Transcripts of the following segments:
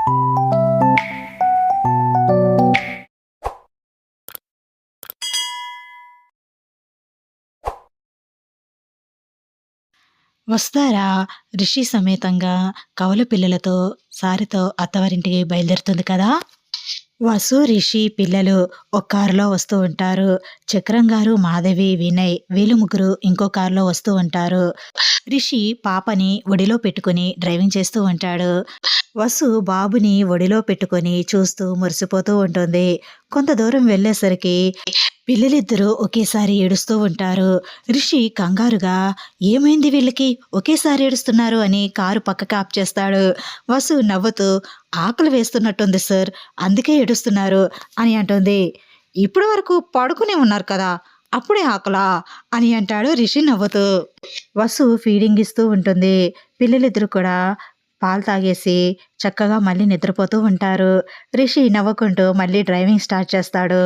వస్తారా రిషి సమేతంగా కవల పిల్లలతో సారితో అత్తవారింటికి బయలుదేరుతుంది కదా! వసు, రిషి పిల్లలు ఒక కారులో వస్తూ ఉంటారు. చక్రం గారు, మాధవి, వినయ్ వీళ్ళు ముగ్గురు ఇంకో కారులో వస్తూ ఉంటారు. రిషి పాపని ఒడిలో పెట్టుకుని డ్రైవింగ్ చేస్తూ ఉంటాడు. వసు బాబుని ఒడిలో పెట్టుకొని చూస్తూ మురిసిపోతూ ఉంటుంది. కొంత దూరం వెళ్ళేసరికి పిల్లలిద్దరూ ఒకేసారి ఏడుస్తూ ఉంటారు. రిషి కంగారుగా ఏమైంది వీళ్ళకి ఒకేసారి ఏడుస్తున్నారు అని కారు పక్కకి ఆప్ చేస్తాడు. వసు నవ్వుతూ ఆకలి వేస్తున్నట్టుంది సార్, అందుకే ఏడుస్తున్నారు అని అంటుంది. ఇప్పటి వరకు పడుకునే ఉన్నారు కదా, అప్పుడే ఆకలా అని అంటాడు రిషి నవ్వుతూ. వసు ఫీడింగ్ ఇస్తూ ఉంటుంది. పిల్లలిద్దరూ కూడా పాలు తాగేసి చక్కగా మళ్ళీ నిద్రపోతూ ఉంటారు. రిషి నవ్వుకుంటూ మళ్ళీ డ్రైవింగ్ స్టార్ట్ చేస్తాడు.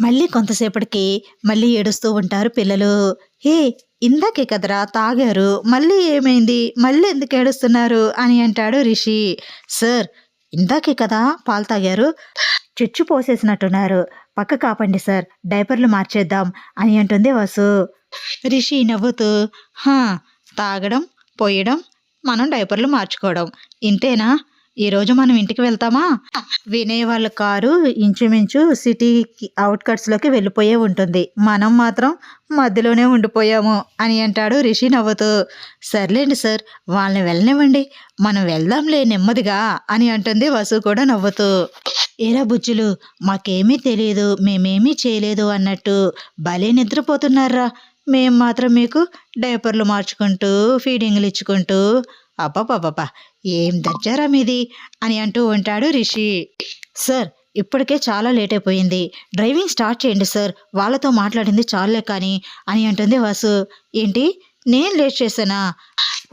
మళ్ళీ కొంతసేపటికి మళ్ళీ ఏడుస్తూ ఉంటారు పిల్లలు. హే, ఇందాకే కదరా తాగారు, మళ్ళీ ఏమైంది, మళ్ళీ ఎందుకు ఏడుస్తున్నారు అని అంటాడు రిషి. సార్, ఇందాకే కదా పాలు తాగారు, చిచ్చు పోసేసినట్టున్నారు, పక్క కాపండి సార్, డైపర్లు మార్చేద్దాం అని అంటుంది వసు. రిషి నవ్వుతూ హా, తాగడం, పోయడం, మనం డైపర్లు మార్చుకోవడం, ఇంతేనా? ఈరోజు మనం ఇంటికి వెళ్తామా? వినయ్ వాళ్ళ కారు ఇంచుమించు సిటీకి అవుట్కట్స్లోకి వెళ్ళిపోయే ఉంటుంది, మనం మాత్రం మధ్యలోనే ఉండిపోయాము అని అంటాడు రిషి నవ్వుతూ. సర్లేండి సార్, వాళ్ళని వెళ్ళనివ్వండి, మనం వెళ్దాంలే నెమ్మదిగా అని అంటుంది వసు కూడా నవ్వుతూ. ఏరా బుజ్జులు, మాకేమీ తెలియదు, మేమేమీ చేయలేదు అన్నట్టు భలే నిద్రపోతున్నారా, మేం మాత్రం మీకు డైపర్లు మార్చుకుంటూ ఫీడింగ్లు ఇచ్చుకుంటూ. అబ్బబ్బబ్బా, ఏం దజ్జారా మీది అని అంటూ ఉంటాడు రిషి. సార్, ఇప్పటికే చాలా లేట్ అయిపోయింది, డ్రైవింగ్ స్టార్ట్ చేయండి సార్, వాళ్ళతో మాట్లాడింది చాలులే కానీ అని అంటుంది వసు. ఏంటి, నేను లేట్ చేశానా?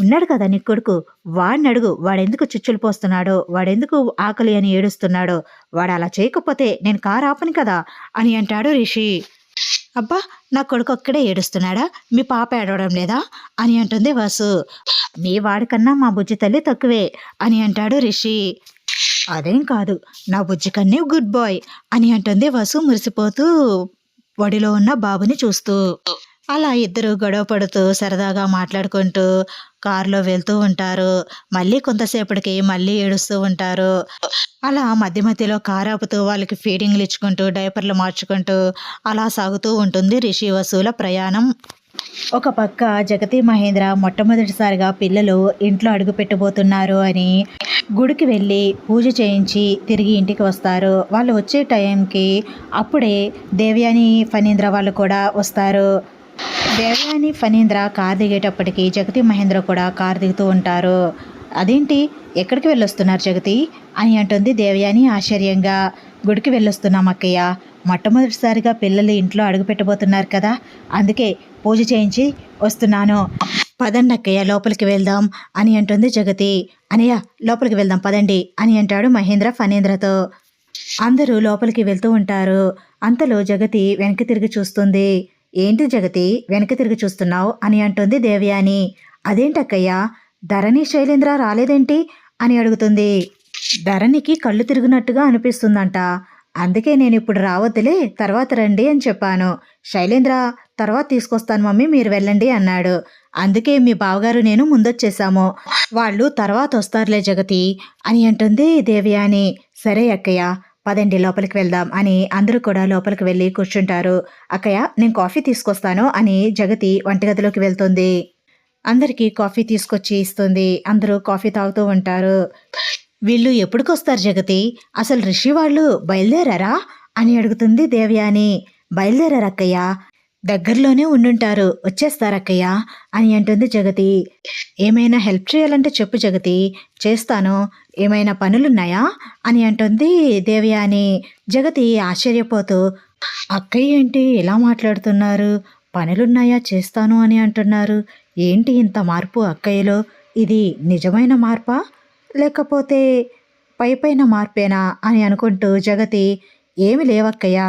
ఉన్నాడు కదా నీ కొడుకు, వాడిని అడుగు, వాడెందుకు చిచ్చులు పోస్తున్నాడో, వాడెందుకు ఆకలి అని ఏడుస్తున్నాడో, వాడు అలా చేయకపోతే నేను కారు ఆపను కదా అని అంటాడు రిషి. అబ్బా, నా కొడుకు ఒక్కడే ఏడుస్తున్నాడా, మీ పాప ఏడవడం లేదా అని అంటుంది వసు. మీ వాడికన్నా మా బుజ్జి తల్లి తక్కువే అని అంటాడు రిషి. అదేం కాదు, నా బుజ్జి కన్నీ గుడ్ బాయ్ అని అంటుంది వసు మురిసిపోతూ ఒడిలో ఉన్న బాబుని చూస్తూ. అలా ఇద్దరు గొడవ పడుతూ సరదాగా మాట్లాడుకుంటూ కారులో వెళ్తూ ఉంటారు. మళ్ళీ కొంతసేపటికి మళ్ళీ ఏడుస్తూ ఉంటారు. అలా మధ్య మధ్యలో కారు ఆపుతూ వాళ్ళకి ఫీడింగ్లు ఇచ్చుకుంటూ డైపర్లు మార్చుకుంటూ అలా సాగుతూ ఉంటుంది రిషి వసుల ప్రయాణం. ఒక పక్క జగతి మహేంద్ర మొట్టమొదటిసారిగా పిల్లలు ఇంట్లో అడుగు పెట్టబోతున్నారు అని గుడికి వెళ్ళి పూజ చేయించి తిరిగి ఇంటికి వస్తారు. వాళ్ళు వచ్చే టైంకి అప్పుడే దేవయాని ఫణీంద్ర వాళ్ళు కూడా వస్తారు. దేవయాని ఫణీంద్ర కార్ దిగేటప్పటికి జగతి మహేంద్ర కూడా కార్ దిగుతూ ఉంటారు. అదేంటి, ఎక్కడికి వెళ్ళొస్తున్నారు జగతి అని అంటుంది దేవయాని ఆశ్చర్యంగా. గుడికి వెళ్ళొస్తున్నాం అక్కయ్య, మొట్టమొదటిసారిగా పిల్లలు ఇంట్లో అడుగు పెట్టబోతున్నారు కదా, అందుకే పూజ చేయించి వస్తున్నాను, పదండి అక్కయ్య లోపలికి వెళ్దాం అని అంటుంది జగతి. అనయ్య, లోపలికి వెళ్దాం పదండి అని అంటాడు మహేంద్ర ఫణీంద్రతో. అందరూ లోపలికి వెళ్తూ ఉంటారు. అంతలో జగతి వెనక్కి తిరిగి చూస్తుంది. ఏంటి జగతి, వెనక్కి తిరిగి చూస్తున్నావు అని అంటుంది దేవయాని. అదేంటక్కయ్యా, ధరణి శైలేంద్ర రాలేదేంటి అని అడుగుతుంది. ధరణికి కళ్ళు తిరిగినట్టుగా అనిపిస్తుందంట, అందుకే నేను ఇప్పుడు రావద్దులే, తర్వాత రండి అని చెప్పాను. శైలేంద్ర తర్వాత తీసుకొస్తాను మమ్మీ, మీరు వెళ్ళండి అన్నాడు. అందుకే మీ బావగారు నేను ముందొచ్చేసాము, వాళ్ళు తర్వాత వస్తారులే జగతి అని అంటుంది దేవయాని. సరే అక్కయ్య, పదండి లోపలికి వెళ్దాం అని అందరూ కూడా లోపలికి వెళ్ళి కూర్చుంటారు. అక్కయ్య, నేను కాఫీ తీసుకొస్తాను అని జగతి వంటగదిలోకి వెళ్తుంది. అందరికీ కాఫీ తీసుకొచ్చి ఇస్తుంది. అందరూ కాఫీ తాగుతూ ఉంటారు. వీళ్ళు ఎప్పుడుకొస్తారు జగతి, అసలు రిషి వాళ్ళు బయలుదేరారా అని అడుగుతుంది దేవయాని. బయలుదేరారక్కయ్య, దగ్గరలోనే ఉండుంటారు, వచ్చేస్తారక్కయ్య అని అంటుంది జగతి. ఏమైనా హెల్ప్ చేయాలంటే చెప్పు జగతి, చేస్తాను, ఏమైనా పనులున్నాయా అని అంటుంది దేవయాని. జగతి ఆశ్చర్యపోతూ, అక్కయ్య ఏంటి ఇలా మాట్లాడుతున్నారు, పనులున్నాయా చేస్తాను అని అంటున్నారు, ఏంటి ఇంత మార్పు అక్కయ్యలో, ఇది నిజమైన మార్పా లేకపోతే పైపైన మార్పేనా అని అనుకుంటూ జగతి, ఏమి లేవక్కయ్య,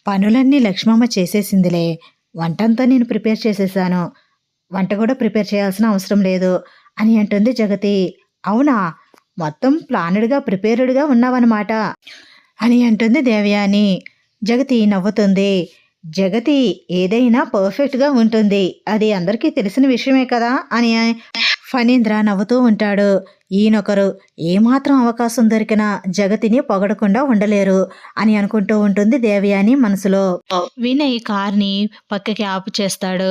పనులన్నీ లక్ష్మమ్మ చేసేసిందిలే, వంటంతా నేను ప్రిపేర్ చేసేసాను, వంట కూడా ప్రిపేర్ చేయాల్సిన అవసరం లేదు అని అంటుంది జగతి. అవునా, మొత్తం ప్లానెడ్‌గా, ప్రిపేర్డ్‌గా ఉన్నావనమాట అని అంటుంది దేవయాని. జగతి నవ్వుతుంది. జగతి ఏదైనా పర్ఫెక్ట్‌గా ఉంటుంది. అది అందరికీ తెలిసిన విషయమే కదా! అని ఫణీంద్ర నవ్వుతూ ఉంటాడు. ఈయనొకరు ఏమాత్రం అవకాశం దొరికినా జగతిని పొగడకుండా ఉండలేరు అని అనుకుంటూ ఉంటుంది దేవయాని మనసులో. వినయ్ కార్ని పక్కకి ఆపు చేస్తాడు.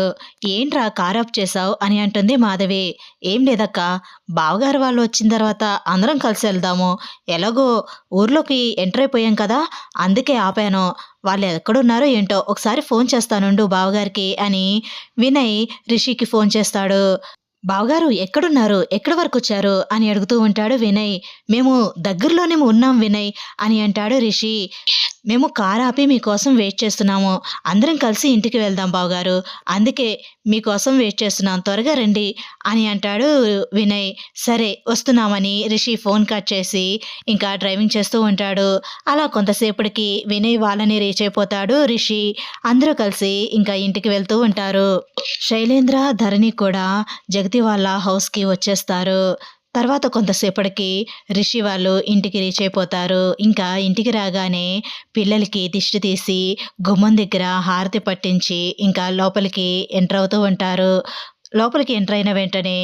ఏంట్రా కార్ ఆఫ్ చేసావు అని అంటుంది మాధవి. ఏం లేదక్క, బావగారు వాళ్ళు వచ్చిన తర్వాత అందరం కలిసి వెళ్దాము, ఎలాగో ఊర్లోకి ఎంటర్ అయిపోయాం కదా, అందుకే ఆపాను. వాళ్ళు ఎక్కడున్నారో ఏంటో ఒకసారి ఫోన్ చేస్తానుండు బావగారికి అని వినయ్ రిషికి ఫోన్ చేస్తాడు. బావగారు ఎక్కడున్నారు, ఎక్కడి వరకు వచ్చారు అని అడుగుతూ ఉంటాడు వినయ్. మేము దగ్గరలోనే ఉన్నాం వినయ్ అని అంటాడు రిషి. మేము కార్ ఆపి మీకోసం వెయిట్ చేస్తున్నాము, అందరం కలిసి ఇంటికి వెళ్దాం బావగారు, అందుకే మీకోసం వెయిట్ చేస్తున్నాం, త్వరగా రండి అని అంటాడు వినయ్. సరే వస్తున్నామని రిషి ఫోన్ కట్ చేసి ఇంకా డ్రైవింగ్ చేస్తూ ఉంటాడు. అలా కొంతసేపటికి వినయ్ వాళ్ళని రీచ్ అయిపోతాడు రిషి. అందరూ కలిసి ఇంకా ఇంటికి వెళ్తూ ఉంటారు. శైలేంద్ర, ధరణి కూడా జగతి వాళ్ళ హౌస్కి వచ్చేస్తారు. తర్వాత కొంతసేపటికి రిషి వాళ్ళు ఇంటికి రీచ్ అయిపోతారు. ఇంకా ఇంటికి రాగానే పిల్లలకి దిష్టి తీసి గుమ్మం దగ్గర హారతి పట్టించి ఇంకా లోపలికి ఎంటర్ అవుతూ ఉంటారు. లోపలికి ఎంటర్ అయిన వెంటనే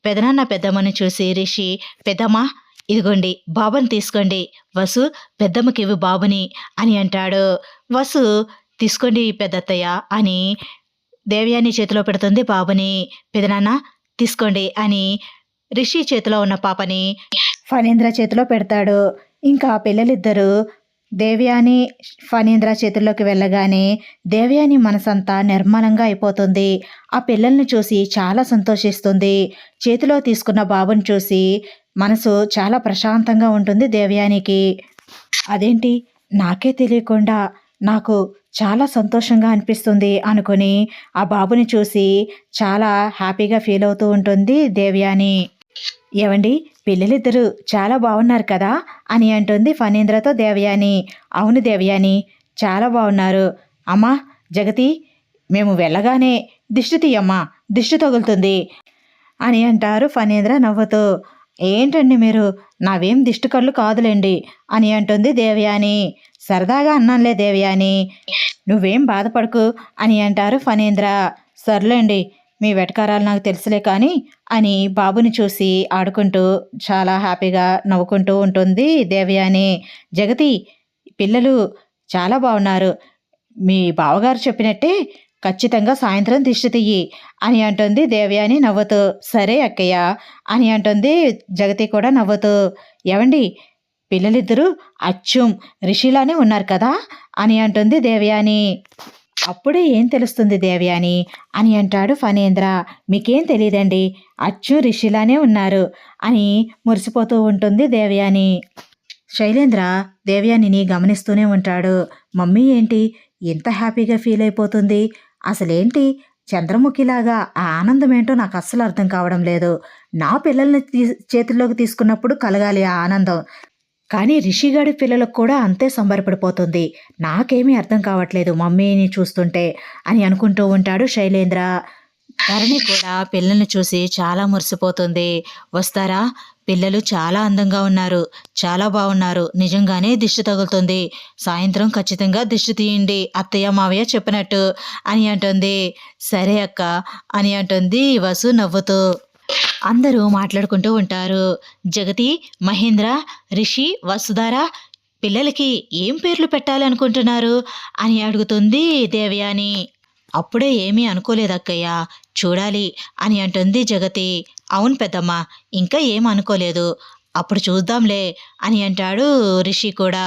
పెదనాన్న పెద్దమ్మని చూసి రిషి, పెద్దమ్మ ఇదిగోండి బాబుని తీసుకోండి, వసు పెద్దమ్మకి ఇవి బాబుని అని అంటాడు. వసు తీసుకోండి పెద్దత్తయ్య అని దేవయాని చేతిలో పెడుతుంది బాబుని. పెదనాన్న తీసుకోండి అని రిషి చేతిలో ఉన్న పాపని ఫణీంద్ర చేతిలో పెడతాడు. ఇంకా పిల్లలిద్దరూ దేవయాని ఫణీంద్ర చేతుల్లోకి వెళ్ళగానే దేవయాని మనసంతా నిర్మలంగా అయిపోతుంది. ఆ పిల్లల్ని చూసి చాలా సంతోషిస్తుంది. చేతిలో తీసుకున్న బాబుని చూసి మనసు చాలా ప్రశాంతంగా ఉంటుంది దేవయానికి. అదేంటి, నాకే తెలియకుండా నాకు చాలా సంతోషంగా అనిపిస్తుంది అనుకుని ఆ బాబుని చూసి చాలా హ్యాపీగా ఫీల్ అవుతూ ఉంటుంది దేవయాని. ఏవండి, పిల్లలిద్దరూ చాలా బాగున్నారు కదా అని అంటుంది ఫణీంద్రతో దేవయాని. అవును దేవయాని, చాలా బాగున్నారు. అమ్మా జగతి, మేము వెళ్ళగానే దిష్టి తీయమ్మా, దిష్టి తగులుతుంది అని అంటారు ఫణీంద్ర నవ్వుతూ. ఏంటండి మీరు, నావేం దిష్టి కళ్ళు కాదులేండి అని అంటుంది దేవయాని. సరదాగా అన్నానులే దేవయాని, నువ్వేం బాధపడకు అని అంటారు ఫణీంద్ర. సర్లేండి, మీ వెటకారాలు నాకు తెలుసులే కానీ అని బాబుని చూసి ఆడుకుంటూ చాలా హ్యాపీగా నవ్వుకుంటూ ఉంటుంది దేవయాని. జగతి, పిల్లలు చాలా బాగున్నారు, మీ బావగారు చెప్పినట్టే ఖచ్చితంగా సాయంత్రం దిష్టి తీయి అని అంటుంది దేవయాని నవ్వుతూ. సరే అక్కయ్య అని అంటుంది జగతి కూడా నవ్వుతూ. ఏవండి, పిల్లలిద్దరూ అచ్చం రిషిలానే ఉన్నారు కదా అని అంటుంది దేవయాని. అప్పుడే ఏం తెలుస్తుంది దేవయాని అని అంటాడు ఫణీంద్ర. మీకేం తెలియదండి, అచ్చు రిషిలానే ఉన్నారు అని మురిసిపోతూ ఉంటుంది దేవయాని. శైలేంద్ర దేవయానిని గమనిస్తూనే ఉంటాడు. మమ్మీ ఏంటి ఎంత హ్యాపీగా ఫీల్ అయిపోతుంది, అసలేంటి చంద్రముఖిలాగా ఆ ఆనందం ఏంటో నాకు అస్సలు అర్థం కావడం లేదు. నా పిల్లల్ని చేతుల్లోకి తీసుకున్నప్పుడు కలగాలి ఆ ఆనందం, కానీ రిషిగాడి పిల్లలకు కూడా అంతే సంబరపడిపోతుంది. నాకేమీ అర్థం కావట్లేదు మమ్మీని చూస్తుంటే అని అనుకుంటూ ఉంటాడు శైలేంద్ర. ధరణి కూడా పిల్లల్ని చూసి చాలా మురిసిపోతుంది. వస్తారా, పిల్లలు చాలా అందంగా ఉన్నారు, చాలా బాగున్నారు, నిజంగానే దిష్టి తగులుతుంది, సాయంత్రం ఖచ్చితంగా దిష్టి తీయండి అత్తయ్య మావయ్య చెప్పినట్టు అని అంటుంది. సరే అక్క అని అంటుంది వసు నవ్వుతూ. అందరూ మాట్లాడుకుంటూ ఉంటారు. జగతి, మహేంద్ర, రిషి, వసుధార పిల్లలకి ఏం పేర్లు పెట్టాలి అనుకుంటున్నారు అని అడుగుతుంది దేవయాని. అప్పుడే ఏమీ అనుకోలేదక్కయ్య, చూడాలి అని అంటుంది జగతి. అవును పెద్దమ్మ, ఇంకా ఏం అనుకోలేదు, అప్పుడు చూద్దాంలే అని అంటాడు రిషి కూడా.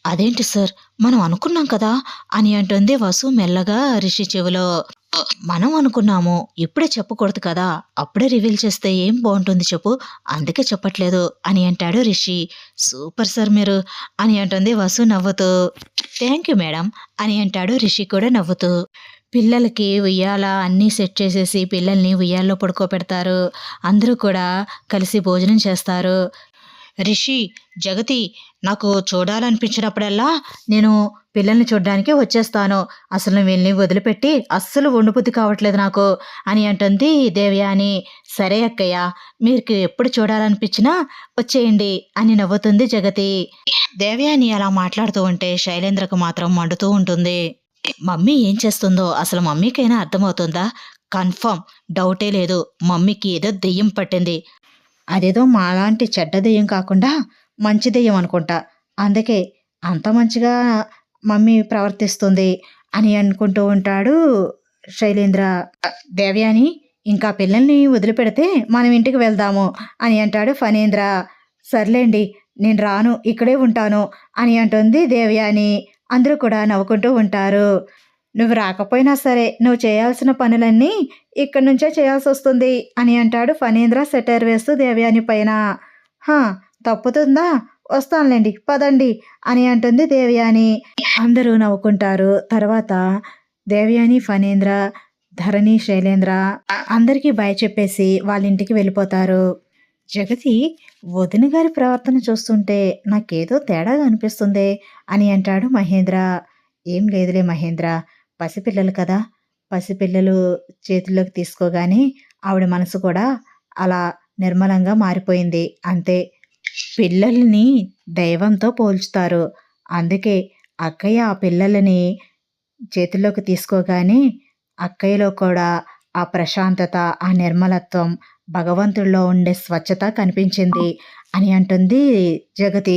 అదేంటి సార్, మనం అనుకున్నాం కదా అని అంటుంది వసు మెల్లగా రిషి చెవిలో. మనం అనుకున్నాము, ఇప్పుడే చెప్పకూడదు కదా, అప్పుడే రివీల్ చేస్తే ఏం బాగుంటుంది చెప్పు, అందుకే చెప్పట్లేదు అని అంటాడు రిషి. సూపర్ సార్ మీరు అని అంటుంది వసు నవ్వుతూ. థ్యాంక్ యూ మేడం అని అంటాడు రిషి కూడా నవ్వుతూ. పిల్లలకి ఉయ్యాల అన్నీ సెట్ చేసేసి పిల్లల్ని ఉయ్యాల్లో పడుకోబెడతారు. అందరూ కూడా కలిసి భోజనం చేస్తారు. రిషి, జగతి, నాకు చూడాలనిపించినప్పుడల్లా నేను పిల్లల్ని చూడ్డానికే వచ్చేస్తాను. అసలు నువ్వు వీళ్ళని వదిలిపెట్టి అస్సలు ఉండిబుద్ధి కావట్లేదు నాకు అని అంటుంది దేవయాని. సరే అక్కయ్య, మీకు ఎప్పుడు చూడాలనిపించినా వచ్చేయండి అని నవ్వుతుంది జగతి. దేవయాని అలా మాట్లాడుతూ ఉంటే శైలేంద్రకు మాత్రం మండుతూ ఉంటుంది. మమ్మీ ఏం చేస్తుందో అసలు మమ్మీకైనా అర్థమవుతుందా? కన్ఫర్మ్, డౌటే లేదు, మమ్మీకి ఏదో దెయ్యం పట్టింది. అదేదో మాలాంటి చెడ్డ దెయ్యం కాకుండా మంచి దెయ్యం అనుకుంటా. అందుకే అంత మంచిగా మమ్మీ ప్రవర్తిస్తుంది అని అనుకుంటూ ఉంటాడు శైలేంద్ర. దేవయాని, ఇంకా పిల్లల్ని వదిలిపెడితే మనం ఇంటికి వెళ్దాము అని అంటాడు ఫణీంద్ర. సర్లేండి, నేను రాను, ఇక్కడే ఉంటాను అని అంటుంది దేవయాని. అందరూ కూడా నవ్వుకుంటూ ఉంటారు. నువ్వు రాకపోయినా సరే నువ్వు చేయాల్సిన పనులన్నీ ఇక్కడి నుంచే చేయాల్సి వస్తుంది అని అంటాడు ఫణీంద్ర సెటైర్ వేస్తూ దేవయాని పైన. హా, తప్పుతుందా, వస్తానులేండి పదండి అని అంటుంది దేవయాని. అందరూ నవ్వుకుంటారు. తర్వాత దేవయాని, ఫణీంద్ర, ధరణి, శైలేంద్ర అందరికీ బాయ్ చెప్పేసి వాళ్ళ ఇంటికి వెళ్ళిపోతారు. జగతి, వదిన గారి ప్రవర్తన చూస్తుంటే నాకేదో తేడాగా అనిపిస్తుంది అని అంటాడు మహేంద్ర. ఏం లేదులే మహేంద్ర, పసిపిల్లలు కదా, పసిపిల్లలు చేతుల్లోకి తీసుకోగానే ఆవిడ మనసు కూడా అలా నిర్మలంగా మారిపోయింది అంతే. పిల్లల్ని దైవంతో పోల్చుతారు. అందుకే అక్కయ్య ఆ పిల్లలని చేతుల్లోకి తీసుకోగానే అక్కయ్యలో కూడా ఆ ప్రశాంతత, ఆ నిర్మలత్వం, భగవంతుడిలో ఉండే స్వచ్ఛత కనిపించింది అని అంటుంది జగతి.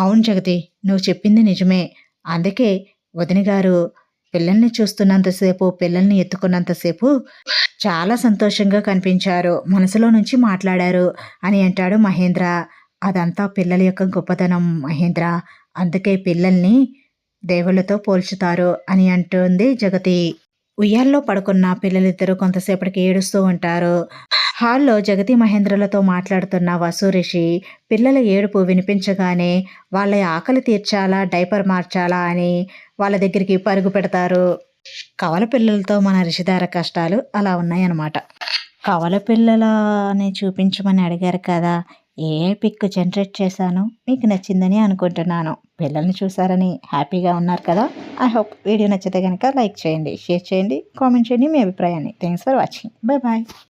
అవును జగతి, నువ్వు చెప్పింది నిజమే. అందుకే వదిన గారు పిల్లల్ని చూస్తున్నంతసేపు, పిల్లల్ని ఎత్తుకున్నంతసేపు చాలా సంతోషంగా కనిపించారు, మనసులో నుంచి మాట్లాడారు అని అంటాడు మహేంద్ర. అదంతా పిల్లల యొక్క గొప్పతనం మహేంద్ర. అందుకే పిల్లల్ని దేవుళ్ళతో పోల్చుతారు అని అంటుంది జగతి. ఉయ్యాల్లో పడుకున్న పిల్లలిద్దరూ కొంతసేపటికి ఏడుస్తూ ఉంటారు. హాల్లో జగతి మహేంద్రలతో మాట్లాడుతున్న వసు, రిషి పిల్లల ఏడుపు వినిపించగానే వాళ్ళ ఆకలి తీర్చాలా, డైపర్ మార్చాలా అని వాళ్ళ దగ్గరికి పరుగు పెడతారు. కవల పిల్లలతో మన రిషిధార కష్టాలు అలా ఉన్నాయన్నమాట. కవల పిల్లలని చూపించమని అడిగారు కదా, ఏ పిక్ జనరేట్ చేశాను, మీకు నచ్చిందని అనుకుంటున్నాను. పిల్లల్ని చూసారని హ్యాపీగా ఉన్నారు కదా. ఐ హోప్ వీడియో నచ్చితే కనుక లైక్ చేయండి, షేర్ చేయండి, కామెంట్ చేయండి మీ అభిప్రాయాన్ని. Thanks for watching. Bye bye.